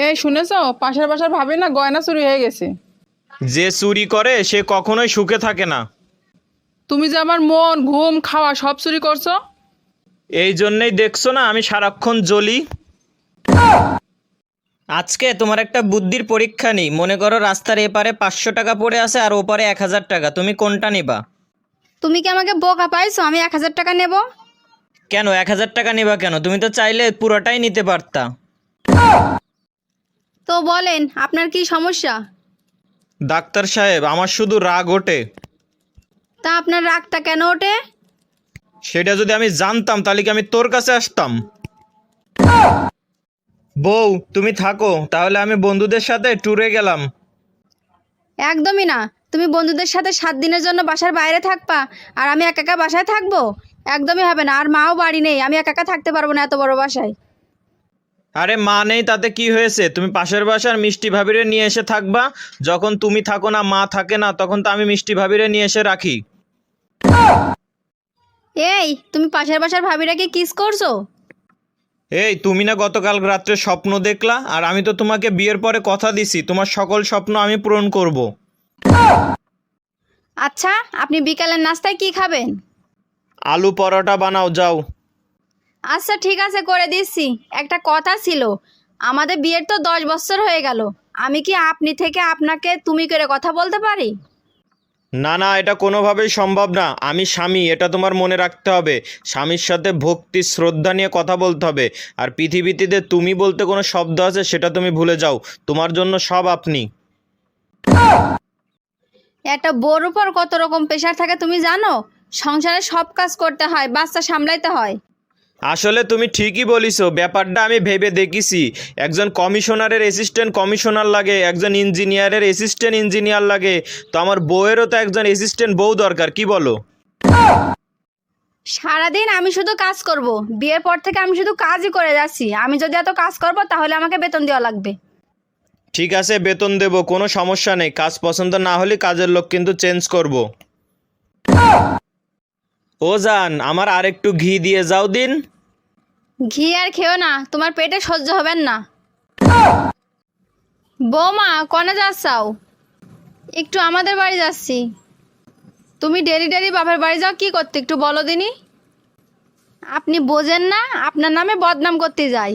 এই শুনেছো, পাশের বাসার ভাবি না গয়না চুরি হয়ে গেছে। যে চুরি করে সে কখনোই সুখে থাকে না। তুমি যে আমার মন ঘুম খাওয়া সব চুরি করছো। এই জন্যেই দেখছো না আমি সারাক্ষণ জ্বলি। আজকে তোমার একটা বুদ্ধির পরীক্ষা নেই। মনে করো রাস্তার এপারে 500 টাকা পড়ে আছে আর ওপারে 1000 টাকা, তুমি কোনটা নিবা? তুমি কি আমাকে বোকা পাইছো? আমি 1000 টাকা নেব। কেন 1000 টাকা নিবা কেন? তুমি তো চাইলে পুরোটাই নিতে পারতা। তো বলেন আপনার কি সমস্যা? ডাক্তার সাহেব, আমার শুধু রাগ ওঠে। তা আপনার রাগটা কেন ওঠে? সেটা যদি আমি জানতাম তাহলে কি আমি তোর কাছে আসতাম? বউ তুমি থাকো, তাহলে আমি বন্ধুদের সাথে ট্যুরে গেলাম। একদমই না। তুমি বন্ধুদের সাথে 7 দিনের জন্য বাসার বাইরে থাকবা আর আমি একা একা বাসায় থাকবো? একদমই হবে না। আর মাও বাড়ি নেই, আমি একা একা থাকতে পারবো না এত বড় বাসায়। আরে মা নেই তাতে কি হয়েছে? তুমি পাশের বাসার মিষ্টি ভাবিরে নিয়ে এসে থাকবা। যখন তুমি থাকো না, মা থাকে না, তখন তো আমি মিষ্টি ভাবিরে নিয়ে এসে রাখি। এই তুমি পাশের বাসার ভাবিরাকে কিস করছো? এই তুমি না গতকাল রাত্রে স্বপ্ন দেখলা, আর আমি তো তোমাকে বিয়ের পরে কথা দিছি তোমার সকল স্বপ্ন আমি পূরণ করব। আচ্ছা, আপনি বিকালের নাস্তায় কি খাবেন? আলু পরোটা বানাও যাও। আচ্ছা ঠিক আছে, করে দিচ্ছি। একটা কথা ছিল, আমাদের বিয়ের তো 10 বছর হয়ে গেল। আমি কি আপনি থেকে আপনাকে তুমি করে কথা বলতে পারি? না না, এটা কোনোভাবেই সম্ভব না। আমি স্বামী, এটা তোমার মনে রাখতে হবে। স্বামীর সাথে ভক্তি শ্রদ্ধা নিয়ে কথা বলতে হবে। আর পৃথিবীতে যে তুমি বলতে কোনো শব্দ আছে সেটা তুমি ভুলে যাও। তোমার জন্য সব আপনি। একটা বউর উপর কত রকম প্রেশার থাকে তুমি জানো? সংসারে সব কাজ করতে হয়, বাচ্চা সামলাইতে হয়। আসলে তুমি ঠিকই বলিছো, ব্যাপারটা আমি ভেবে দেখিছি। একজন কমিশনারের অ্যাসিস্ট্যান্ট কমিশনার লাগে, একজন ইঞ্জিনিয়ারের অ্যাসিস্ট্যান্ট ইঞ্জিনিয়ার লাগে। তো আমার বউয়েরও তো একজন অ্যাসিস্ট্যান্ট বউ দরকার, কি বলো? সারাদিন আমি শুধু কাজ করব। বিয়ের পর থেকে আমি শুধু কাজই করে যাচ্ছি। আমি যদি এত কাজ করব তাহলে আমাকে বেতন দেওয়া লাগবে। ঠিক আছে, বেতন দেব, কোনো সমস্যা নেই। কাজ পছন্দ না হলে কাজের লোক কিন্তু চেঞ্জ করব। ও জান, আমার আর একটু ঘি দিয়ে যাও দিন। ঘি আর খেও না, তোমার পেটে সহ্য হবেন না। বৌমা কনে যাচ্ছাও? একটু আমাদের বাড়ি যাচ্ছি। তুমি ডেলি ডেলি বাপের বাড়ি যাও কি করতে একটু বলো দিনি। আপনি বোঝেন না, আপনার নামে বদনাম করতে যাই।